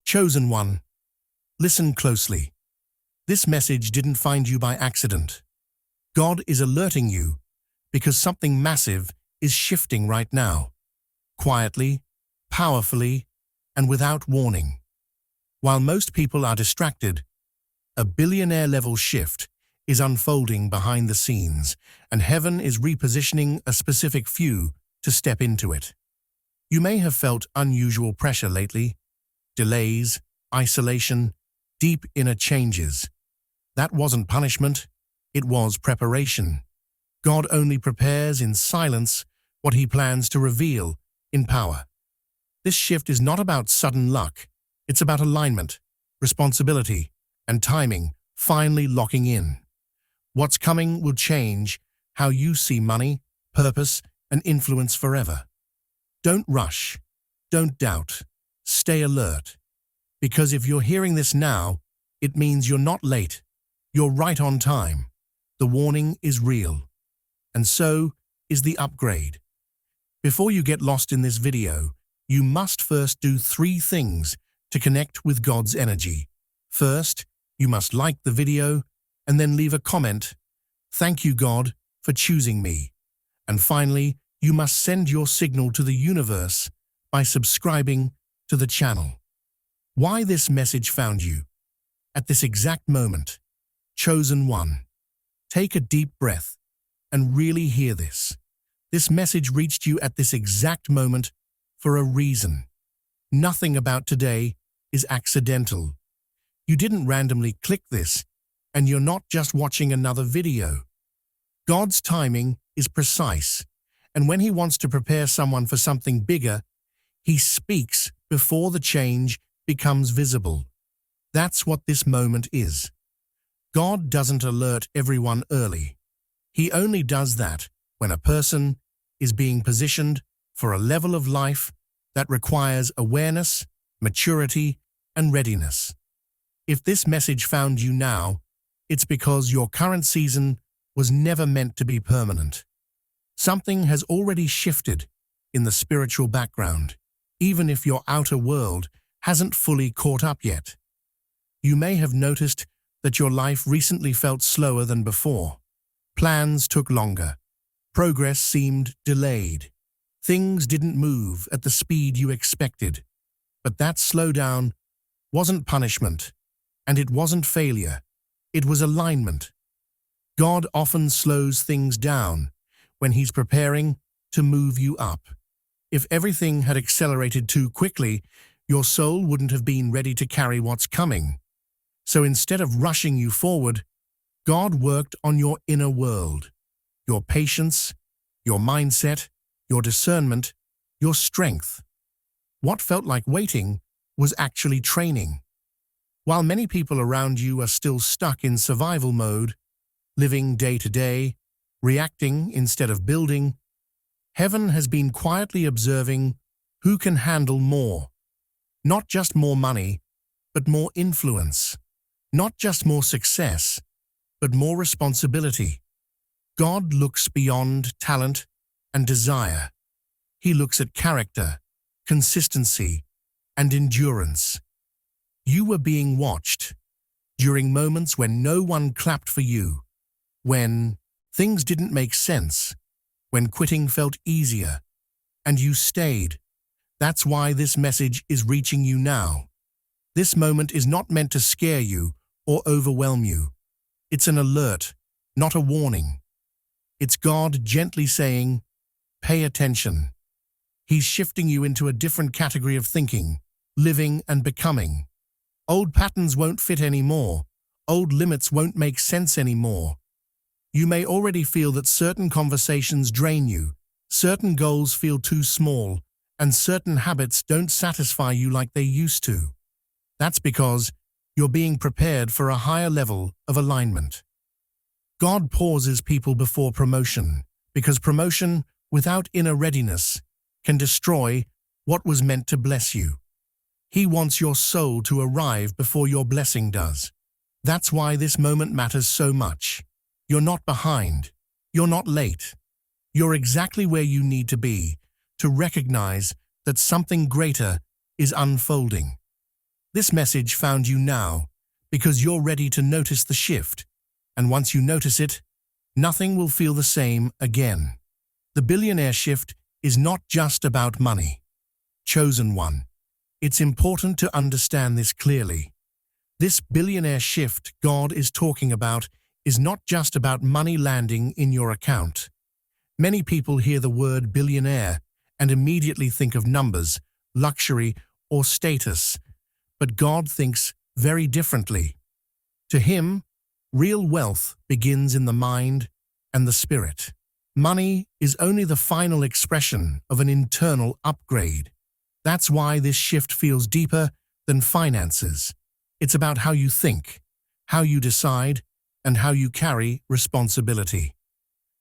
Chosen one, listen closely. This message didn't find you by accident. God is alerting you because something massive is shifting right now, quietly, powerfully, and without warning. While most people are distracted, a billionaire-level shift is unfolding behind the scenes, and heaven is repositioning a specific few to step into it. You may have felt unusual pressure lately, delays, isolation, deep inner changes. That wasn't punishment, it was preparation. God only prepares in silence what He plans to reveal in power. This shift is not about sudden luck, it's about alignment, responsibility, and timing finally locking in. What's coming will change how you see money, purpose, and influence forever. Don't rush, don't doubt, stay alert. Because if you're hearing this now, it means you're not late, you're right on time. The warning is real. And so is the upgrade. Before you get lost in this video, you must first do 3 things to connect with God's energy. First, you must like the video and then leave a comment. Thank you, God, for choosing me. And finally, you must send your signal to the universe by subscribing to the channel. Why this message found you? At this exact moment, chosen one. Take a deep breath and really hear this. This message reached you at this exact moment for a reason. Nothing about today is accidental. You didn't randomly click this, and you're not just watching another video. God's timing is precise, and when He wants to prepare someone for something bigger, He speaks before the change becomes visible. That's what this moment is. God doesn't alert everyone early. He only does that when a person is being positioned for a level of life that requires awareness, maturity, and readiness. If this message found you now, it's because your current season was never meant to be permanent. Something has already shifted in the spiritual background, even if your outer world hasn't fully caught up yet. You may have noticed that your life recently felt slower than before. Plans took longer. Progress seemed delayed. Things didn't move at the speed you expected. But that slowdown wasn't punishment, and it wasn't failure. It was alignment. God often slows things down when He's preparing to move you up. If everything had accelerated too quickly, your soul wouldn't have been ready to carry what's coming. So instead of rushing you forward, God worked on your inner world, your patience, your mindset, your discernment, your strength. What felt like waiting was actually training. While many people around you are still stuck in survival mode, living day to day, reacting instead of building, heaven has been quietly observing who can handle more. Not just more money, but more influence. Not just more success, but more responsibility. God looks beyond talent and desire. He looks at character, consistency, and endurance. You were being watched during moments when no one clapped for you, when things didn't make sense, when quitting felt easier, and you stayed. That's why this message is reaching you now. This moment is not meant to scare you or overwhelm you. It's an alert, not a warning. It's God gently saying, pay attention. He's shifting you into a different category of thinking, living and becoming. Old patterns won't fit anymore. Old limits won't make sense anymore. You may already feel that certain conversations drain you, certain goals feel too small, and certain habits don't satisfy you like they used to. That's because you're being prepared for a higher level of alignment. God pauses people before promotion, because promotion without inner readiness can destroy what was meant to bless you. He wants your soul to arrive before your blessing does. That's why this moment matters so much. You're not behind. You're not late. You're exactly where you need to be to recognize that something greater is unfolding. This message found you now because you're ready to notice the shift, and once you notice it, nothing will feel the same again. The billionaire shift is not just about money. Chosen one. It's important to understand this clearly. This billionaire shift God is talking about is not just about money landing in your account. Many people hear the word billionaire and immediately think of numbers, luxury, or status, but God thinks very differently. To him, real wealth begins in the mind and the spirit. Money is only the final expression of an internal upgrade. That's why this shift feels deeper than finances. It's about how you think, how you decide, and how you carry responsibility.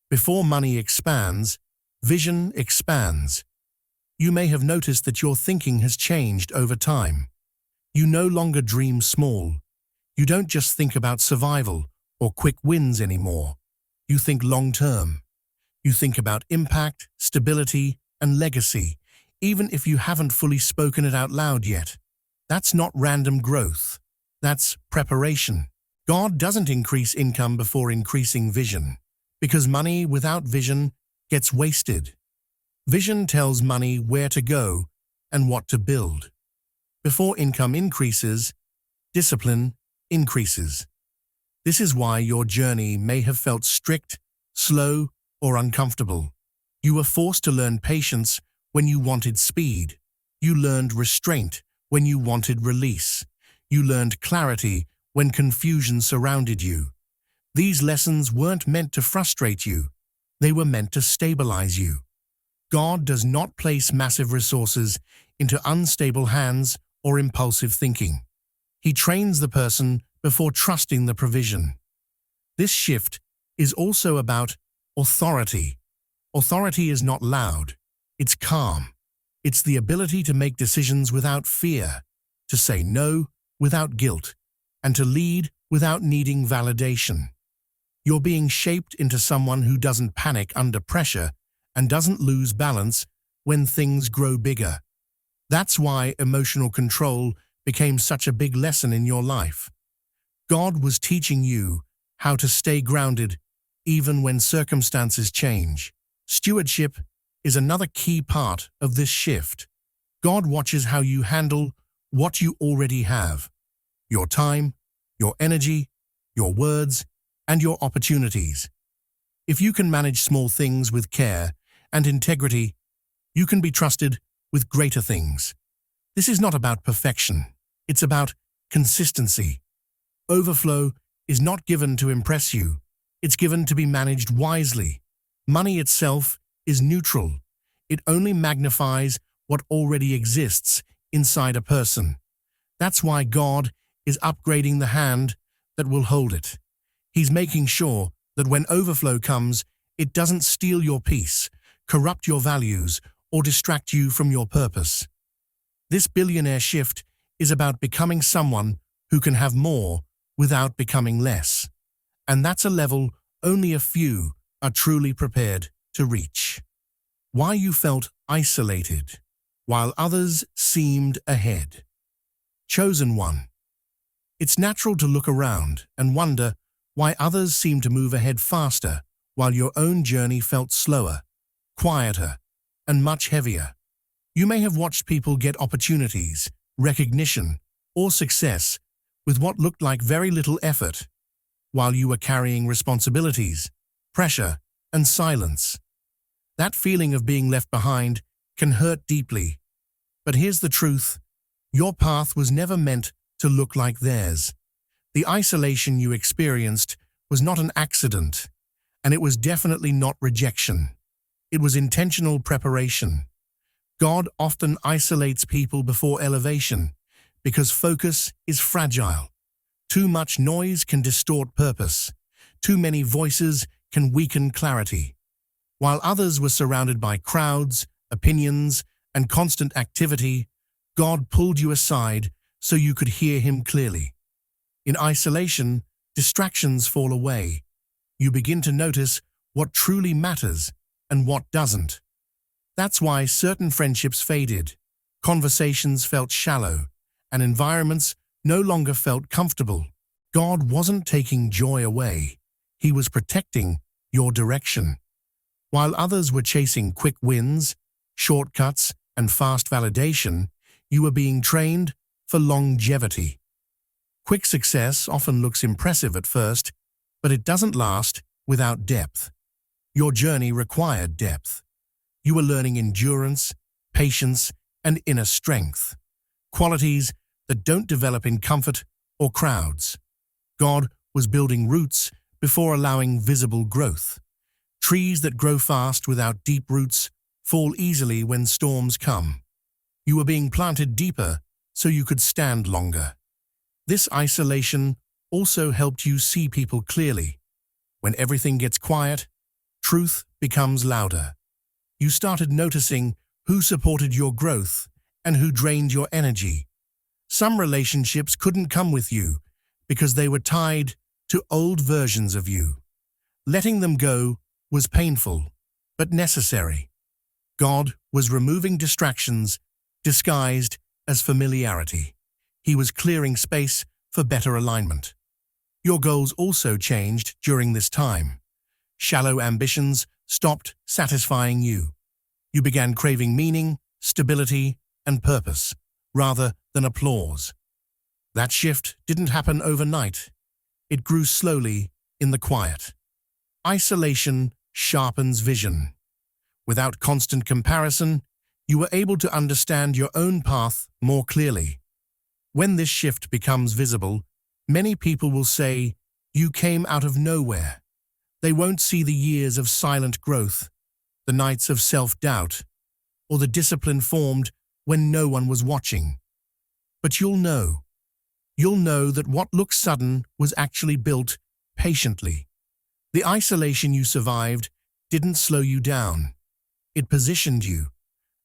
Before money expands, vision expands. You may have noticed that your thinking has changed over time. You no longer dream small. You don't just think about survival or quick wins anymore. You think long-term. You think about impact, stability, and legacy, even if you haven't fully spoken it out loud yet. That's not random growth. That's preparation. God doesn't increase income before increasing vision, because money without vision gets wasted. Vision tells money where to go and what to build. Before income increases, discipline increases. This is why your journey may have felt strict, slow, or uncomfortable. You were forced to learn patience when you wanted speed. You learned restraint when you wanted release. You learned clarity when confusion surrounded you. These lessons weren't meant to frustrate you. They were meant to stabilize you. God does not place massive resources into unstable hands or impulsive thinking. He trains the person before trusting the provision. This shift is also about authority. Authority is not loud. It's calm. It's the ability to make decisions without fear, to say no without guilt, and to lead without needing validation. You're being shaped into someone who doesn't panic under pressure and doesn't lose balance when things grow bigger. That's why emotional control became such a big lesson in your life. God was teaching you how to stay grounded even when circumstances change. Stewardship is another key part of this shift. God watches how you handle what you already have: your time, your energy, your words, and your opportunities. If you can manage small things with care and integrity, you can be trusted with greater things. This is not about perfection. It's about consistency. Overflow is not given to impress you. It's given to be managed wisely. Money itself is neutral. It only magnifies what already exists inside a person. That's why God is upgrading the hand that will hold it. He's making sure that when overflow comes, it doesn't steal your peace, corrupt your values, or distract you from your purpose. This billionaire shift is about becoming someone who can have more without becoming less. And that's a level only a few are truly prepared to reach. Why you felt isolated, while others seemed ahead. Chosen one. It's natural to look around and wonder why others seem to move ahead faster while your own journey felt slower, quieter, and much heavier. You may have watched people get opportunities, recognition, or success with what looked like very little effort, while you were carrying responsibilities, pressure, and silence. That feeling of being left behind can hurt deeply. But here's the truth: your path was never meant to look like theirs. The isolation you experienced was not an accident, and it was definitely not rejection. It was intentional preparation. God often isolates people before elevation because focus is fragile. Too much noise can distort purpose. Too many voices can weaken clarity. While others were surrounded by crowds, opinions, and constant activity, God pulled you aside so you could hear Him clearly. In isolation, distractions fall away. You begin to notice what truly matters and what doesn't. That's why certain friendships faded, conversations felt shallow, and environments no longer felt comfortable. God wasn't taking joy away. He was protecting your direction. While others were chasing quick wins, shortcuts, and fast validation, you were being trained for longevity. Quick success often looks impressive at first, but it doesn't last without depth. Your journey required depth. You were learning endurance, patience, and inner strength, qualities that don't develop in comfort or crowds. God was building roots before allowing visible growth. Trees that grow fast without deep roots fall easily when storms come. You were being planted deeper so you could stand longer. This isolation also helped you see people clearly. When everything gets quiet, truth becomes louder. You started noticing who supported your growth and who drained your energy. Some relationships couldn't come with you because they were tied to old versions of you. Letting them go was painful, but necessary. God was removing distractions disguised as familiarity. He was clearing space for better alignment. Your goals also changed during this time. Shallow ambitions stopped satisfying you. You began craving meaning, stability, and purpose, rather than applause. That shift didn't happen overnight. It grew slowly in the quiet. Isolation sharpens vision. Without constant comparison, you were able to understand your own path more clearly. When this shift becomes visible, many people will say, "You came out of nowhere." They won't see the years of silent growth, the nights of self-doubt, or the discipline formed when no one was watching. But you'll know. You'll know that what looked sudden was actually built patiently. The isolation you survived didn't slow you down. It positioned you.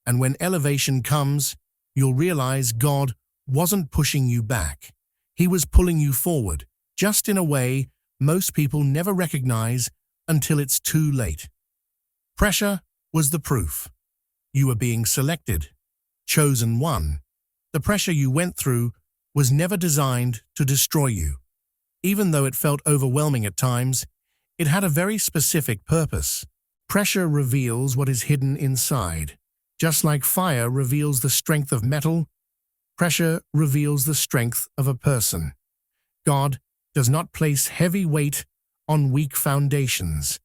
And when elevation comes, you'll realize God wasn't pushing you back. He was pulling you forward, just in a way most people never recognize until it's too late. Pressure was the proof. You were being selected, chosen one. The pressure you went through was never designed to destroy you. Even though it felt overwhelming at times, it had a very specific purpose. Pressure reveals what is hidden inside. Just like fire reveals the strength of metal, pressure reveals the strength of a person. God does not place heavy weight on weak foundations.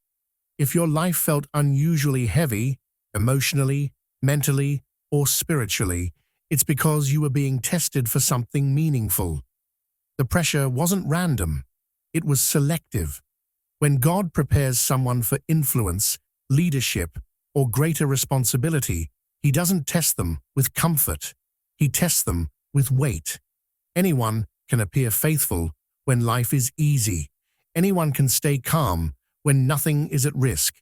If your life felt unusually heavy, emotionally, mentally, or spiritually, it's because you were being tested for something meaningful. The pressure wasn't random. It was selective. When God prepares someone for influence, leadership, or greater responsibility, He doesn't test them with comfort. He tests them with weight. Anyone can appear faithful when life is easy. Anyone can stay calm when nothing is at risk.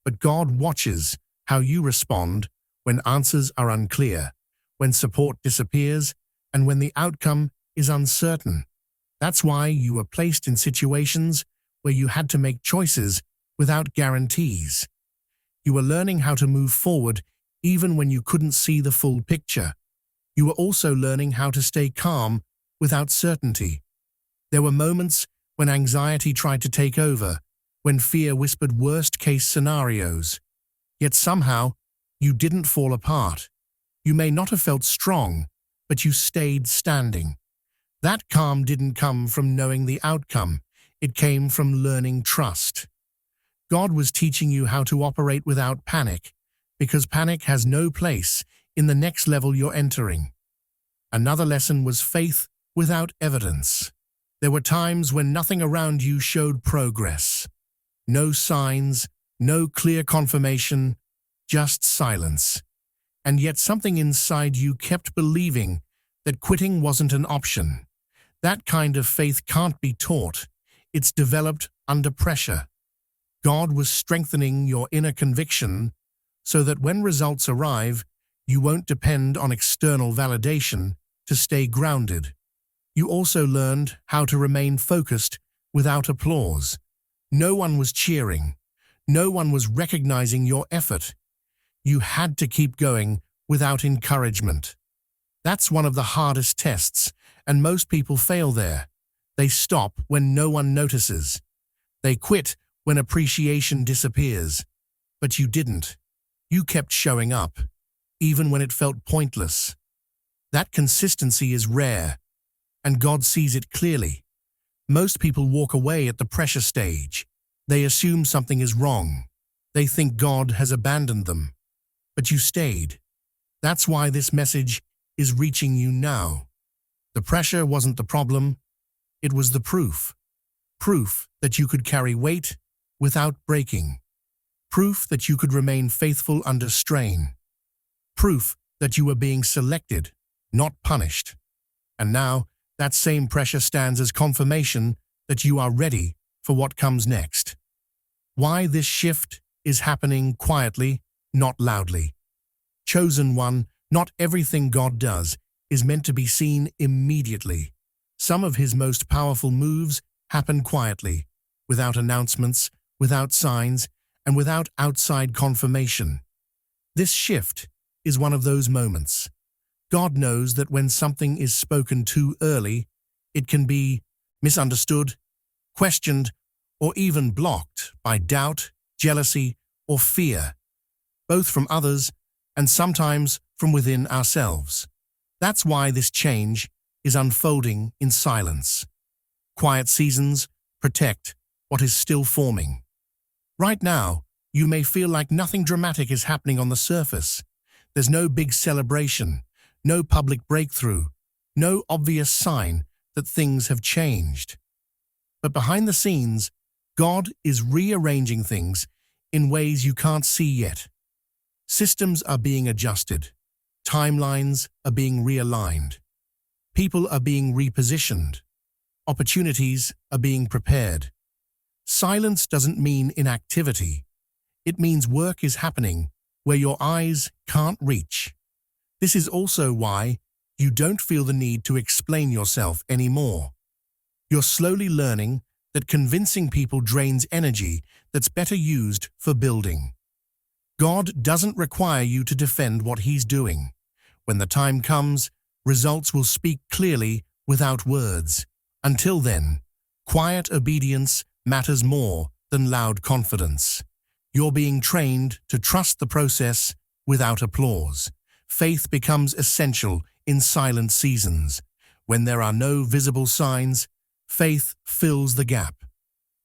But God watches how you respond when answers are unclear, when support disappears, and when the outcome is uncertain. That's why you were placed in situations where you had to make choices without guarantees. You were learning how to move forward even when you couldn't see the full picture. You were also learning how to stay calm without certainty. There were moments when anxiety tried to take over, when fear whispered worst-case scenarios. Yet somehow, you didn't fall apart. You may not have felt strong, but you stayed standing. That calm didn't come from knowing the outcome. It came from learning trust. God was teaching you how to operate without panic, because panic has no place in the next level you're entering. Another lesson was faith without evidence. There were times when nothing around you showed progress. No signs, no clear confirmation, just silence. And yet something inside you kept believing that quitting wasn't an option. That kind of faith can't be taught. It's developed under pressure. God was strengthening your inner conviction so that when results arrive, you won't depend on external validation to stay grounded. You also learned how to remain focused without applause. No one was cheering. No one was recognizing your effort. You had to keep going without encouragement. That's one of the hardest tests, and most people fail there. They stop when no one notices. They quit when appreciation disappears. But you didn't. You kept showing up, even when it felt pointless. That consistency is rare, and God sees it clearly. Most people walk away at the pressure stage. They assume something is wrong. They think God has abandoned them. But you stayed. That's why this message is reaching you now. The pressure wasn't the problem. It was the proof. Proof that you could carry weight without breaking. Proof that you could remain faithful under strain. Proof that you were being selected, not punished. And now, that same pressure stands as confirmation that you are ready for what comes next. Why this shift is happening quietly, not loudly. Chosen one, not everything God does is meant to be seen immediately. Some of his most powerful moves happen quietly, without announcements, without signs, and without outside confirmation. This shift is one of those moments. God knows that when something is spoken too early, it can be misunderstood, questioned, or even blocked by doubt, jealousy, or fear, both from others and sometimes from within ourselves. That's why this change is unfolding in silence. Quiet seasons protect what is still forming. Right now, you may feel like nothing dramatic is happening on the surface. There's no big celebration, no public breakthrough, no obvious sign that things have changed. But behind the scenes, God is rearranging things in ways you can't see yet. Systems are being adjusted. Timelines are being realigned. People are being repositioned. Opportunities are being prepared. Silence doesn't mean inactivity. It means work is happening where your eyes can't reach. This is also why you don't feel the need to explain yourself anymore. You're slowly learning that convincing people drains energy that's better used for building. God doesn't require you to defend what He's doing. When the time comes, results will speak clearly without words. Until then, quiet obedience matters more than loud confidence. You're being trained to trust the process without applause. Faith becomes essential in silent seasons. When there are no visible signs, faith fills the gap.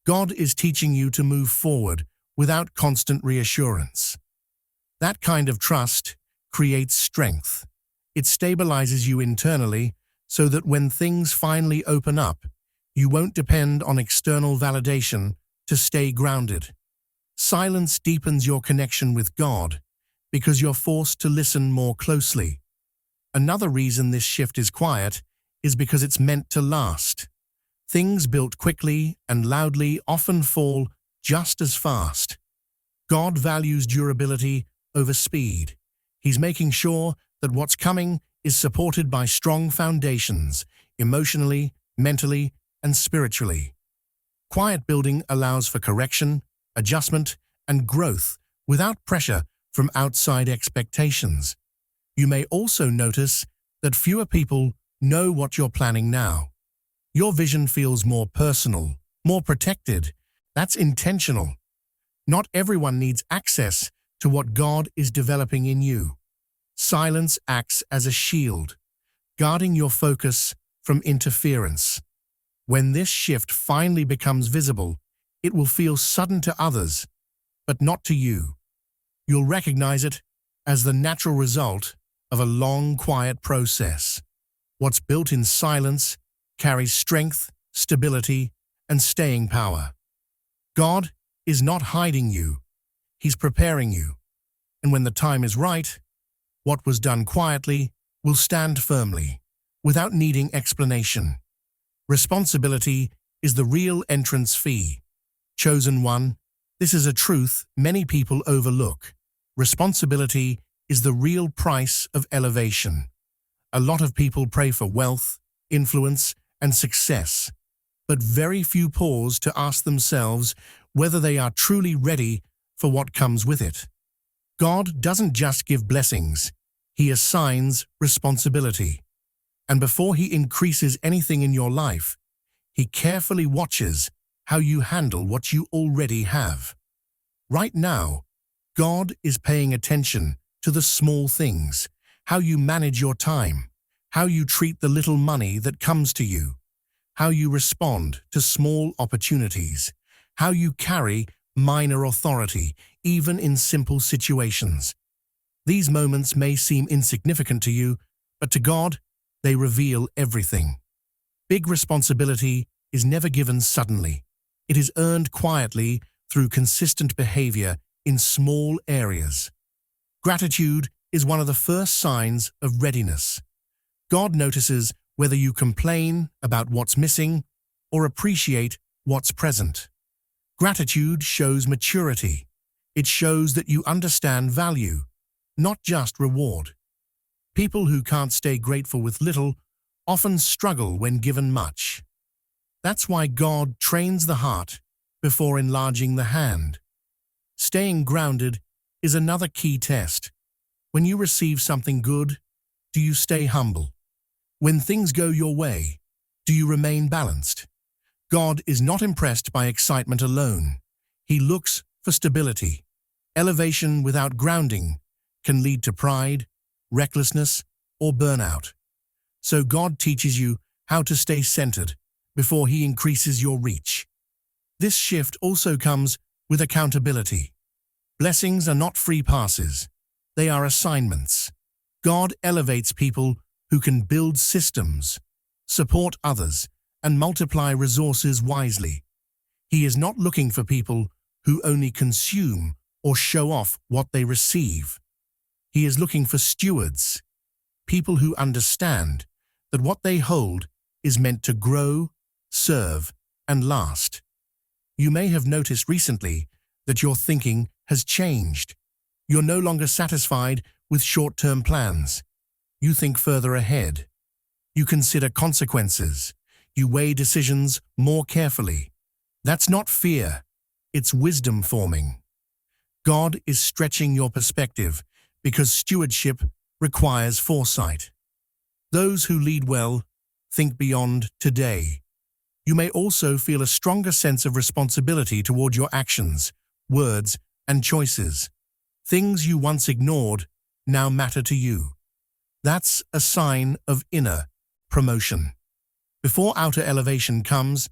God is teaching you to move forward without constant reassurance. That kind of trust creates strength. It stabilizes you internally so that when things finally open up, you won't depend on external validation to stay grounded. Silence deepens your connection with God because you're forced to listen more closely. Another reason this shift is quiet is because it's meant to last. Things built quickly and loudly often fall just as fast. God values durability over speed. He's making sure that what's coming is supported by strong foundations, emotionally, mentally, and spiritually. Quiet building allows for correction, adjustment, and growth without pressure from outside expectations. You may also notice that fewer people know what you're planning now. Your vision feels more personal, more protected. That's intentional. Not everyone needs access to what God is developing in you. Silence acts as a shield, guarding your focus from interference. When this shift finally becomes visible, it will feel sudden to others, but not to you. You'll recognize it as the natural result of a long, quiet process. What's built in silence carries strength, stability, and staying power. God is not hiding you. He's preparing you. And when the time is right, what was done quietly will stand firmly, without needing explanation. Responsibility is the real entrance fee. Chosen one, this is a truth many people overlook. Responsibility is the real price of elevation. A lot of people pray for wealth, influence, and success, but very few pause to ask themselves whether they are truly ready for what comes with it. God doesn't just give blessings, He assigns responsibility. And before he increases anything in your life, he carefully watches how you handle what you already have. Right now, God is paying attention to the small things, how you manage your time, how you treat the little money that comes to you, how you respond to small opportunities, how you carry minor authority, even in simple situations. These moments may seem insignificant to you, but to God, they reveal everything. Big responsibility is never given suddenly. It is earned quietly through consistent behavior in small areas. Gratitude is one of the first signs of readiness. God notices whether you complain about what's missing or appreciate what's present. Gratitude shows maturity. It shows that you understand value, not just reward. People who can't stay grateful with little often struggle when given much. That's why God trains the heart before enlarging the hand. Staying grounded is another key test. When you receive something good, do you stay humble? When things go your way, do you remain balanced? God is not impressed by excitement alone. He looks for stability. Elevation without grounding can lead to pride, recklessness, or burnout. So God teaches you how to stay centered before he increases your reach. This shift also comes with accountability. Blessings are not free passes. They are assignments. God elevates people who can build systems, support others, and multiply resources wisely. He is not looking for people who only consume or show off what they receive. He is looking for stewards, people who understand that what they hold is meant to grow, serve, and last. You may have noticed recently that your thinking has changed. You're no longer satisfied with short-term plans. You think further ahead. You consider consequences. You weigh decisions more carefully. That's not fear. It's wisdom forming. God is stretching your perspective because stewardship requires foresight. Those who lead well think beyond today. You may also feel a stronger sense of responsibility toward your actions, words, and choices. Things you once ignored now matter to you. That's a sign of inner promotion. Before outer elevation comes,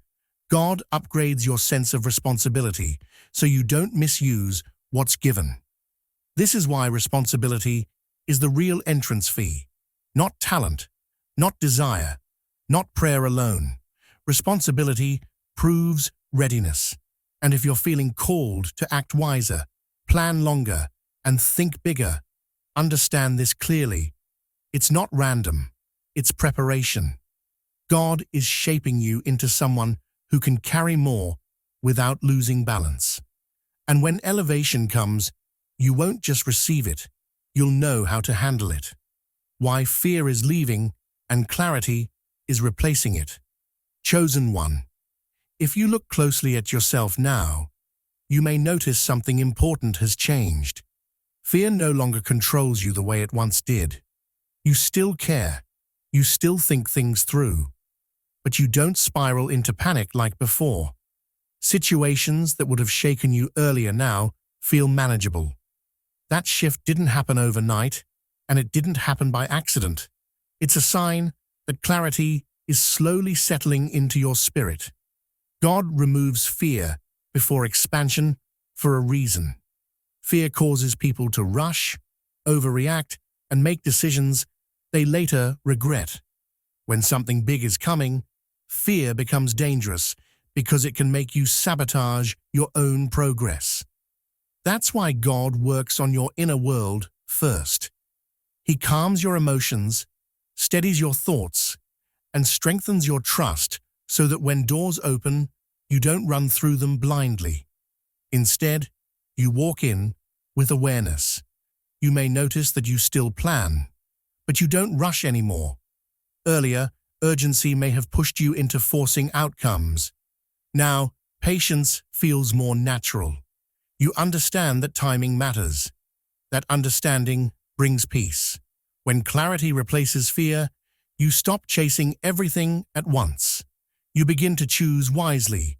God upgrades your sense of responsibility so you don't misuse what's given. This is why responsibility is the real entrance fee, not talent, not desire, not prayer alone. Responsibility proves readiness. And if you're feeling called to act wiser, plan longer, and think bigger, understand this clearly. It's not random. It's preparation. God is shaping you into someone who can carry more without losing balance. And when elevation comes, you won't just receive it, you'll know how to handle it. Why fear is leaving and clarity is replacing it. Chosen one. If you look closely at yourself now, you may notice something important has changed. Fear no longer controls you the way it once did. You still care. You still think things through. But you don't spiral into panic like before. Situations that would have shaken you earlier now feel manageable. That shift didn't happen overnight, and it didn't happen by accident. It's a sign that clarity is slowly settling into your spirit. God removes fear before expansion for a reason. Fear causes people to rush, overreact, and make decisions they later regret. When something big is coming, fear becomes dangerous because it can make you sabotage your own progress. That's why God works on your inner world first. He calms your emotions, steadies your thoughts, and strengthens your trust so that when doors open, you don't run through them blindly. Instead, you walk in with awareness. You may notice that you still plan, but you don't rush anymore. Earlier, urgency may have pushed you into forcing outcomes. Now, patience feels more natural. You understand that timing matters. That understanding brings peace. When clarity replaces fear, you stop chasing everything at once. You begin to choose wisely.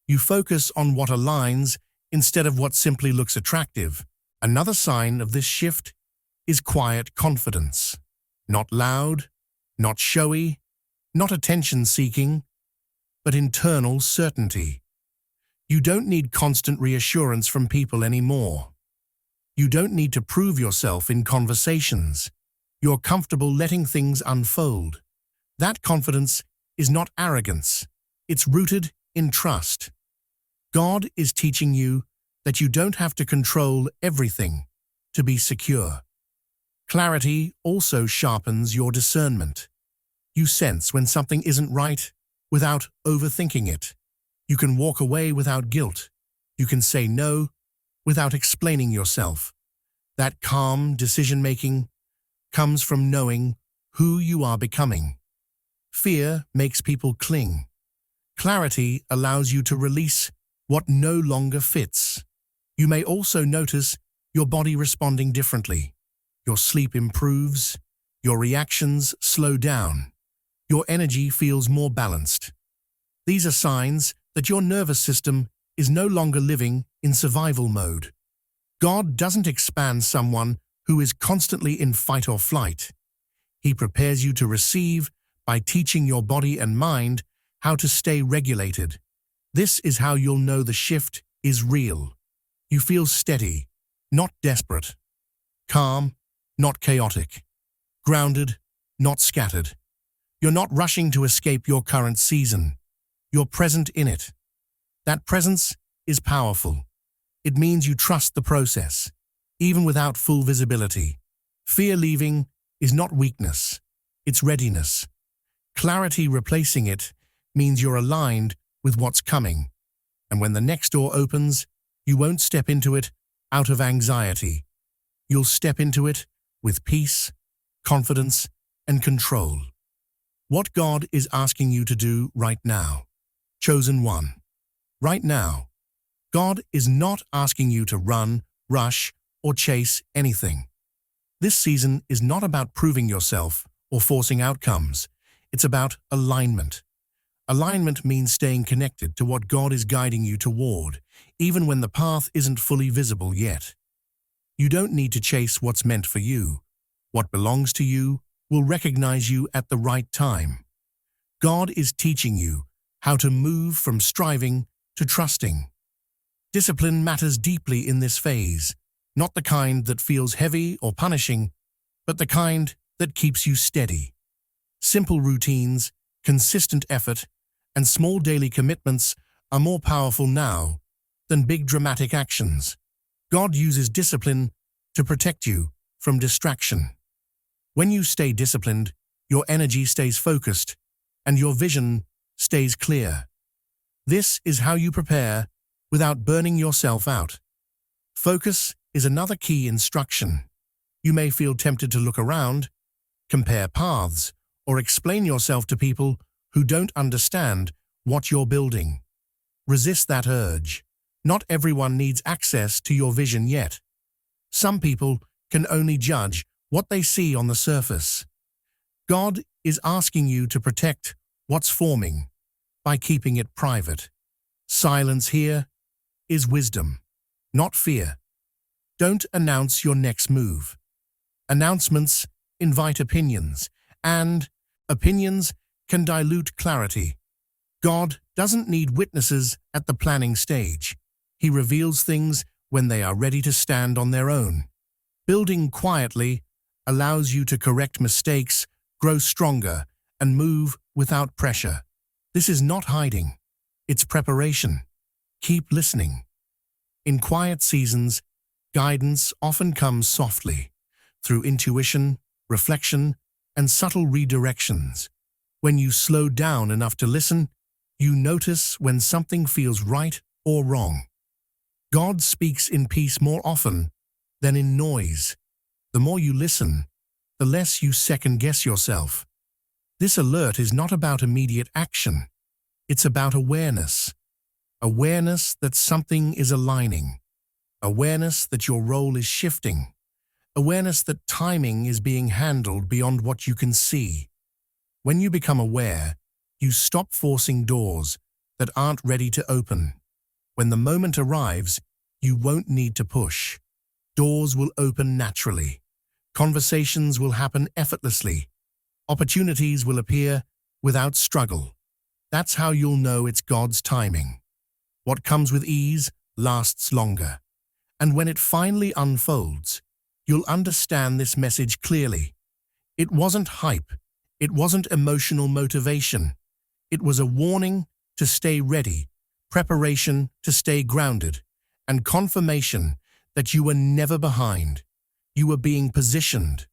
You focus on what aligns instead of what simply looks attractive. Another sign of this shift is quiet confidence. Not loud, not showy, not attention-seeking, but internal certainty. You don't need constant reassurance from people anymore. You don't need to prove yourself in conversations. You're comfortable letting things unfold. That confidence is not arrogance. It's rooted in trust. God is teaching you that you don't have to control everything to be secure. Clarity also sharpens your discernment. You sense when something isn't right without overthinking it. You can walk away without guilt. You can say no without explaining yourself. That calm decision-making comes from knowing who you are becoming. Fear makes people cling. Clarity allows you to release what no longer fits. You may also notice your body responding differently. Your sleep improves. Your reactions slow down. Your energy feels more balanced. These are signs that your nervous system is no longer living in survival mode. God doesn't expand someone who is constantly in fight or flight. He prepares you to receive by teaching your body and mind how to stay regulated. This is how you'll know the shift is real. You feel steady, not desperate. Calm, not chaotic. Grounded, not scattered. You're not rushing to escape your current season. You're present in it. That presence is powerful. It means you trust the process, even without full visibility. Fear leaving is not weakness, it's readiness. Clarity replacing it means you're aligned with what's coming. And when the next door opens, you won't step into it out of anxiety. You'll step into it with peace, confidence, and control. What God is asking you to do right now. Chosen one. Right now. God is not asking you to run, rush, or chase anything. This season is not about proving yourself or forcing outcomes. It's about alignment. Alignment means staying connected to what God is guiding you toward, even when the path isn't fully visible yet. You don't need to chase what's meant for you. What belongs to you will recognize you at the right time. God is teaching you how to move from striving to trusting. Discipline matters deeply in this phase, not the kind that feels heavy or punishing, but the kind that keeps you steady. Simple routines, consistent effort, and small daily commitments are more powerful now than big dramatic actions. God uses discipline to protect you from distraction. When you stay disciplined, your energy stays focused and your vision stays clear. This is how you prepare without burning yourself out. Focus is another key instruction. You may feel tempted to look around, compare paths, or explain yourself to people who don't understand what you're building. Resist that urge. Not everyone needs access to your vision yet. Some people can only judge what they see on the surface. God is asking you to protect what's forming by keeping it private. Silence here is wisdom, not fear. Don't announce your next move. Announcements invite opinions, and opinions can dilute clarity. God doesn't need witnesses at the planning stage. He reveals things when they are ready to stand on their own. Building quietly allows you to correct mistakes, grow stronger, and move without pressure. This is not hiding. It's preparation. Keep listening. In quiet seasons, guidance often comes softly, through intuition, reflection, and subtle redirections. When you slow down enough to listen, you notice when something feels right or wrong. God speaks in peace more often than in noise. The more you listen, the less you second-guess yourself. This alert is not about immediate action. It's about awareness. Awareness that something is aligning. Awareness that your role is shifting. Awareness that timing is being handled beyond what you can see. When you become aware, you stop forcing doors that aren't ready to open. When the moment arrives, you won't need to push. Doors will open naturally. Conversations will happen effortlessly. Opportunities will appear without struggle. That's how you'll know it's God's timing. What comes with ease lasts longer. And when it finally unfolds, you'll understand this message clearly. It wasn't hype. It wasn't emotional motivation. It was a warning to stay ready, preparation to stay grounded, and confirmation that you were never behind. You were being positioned.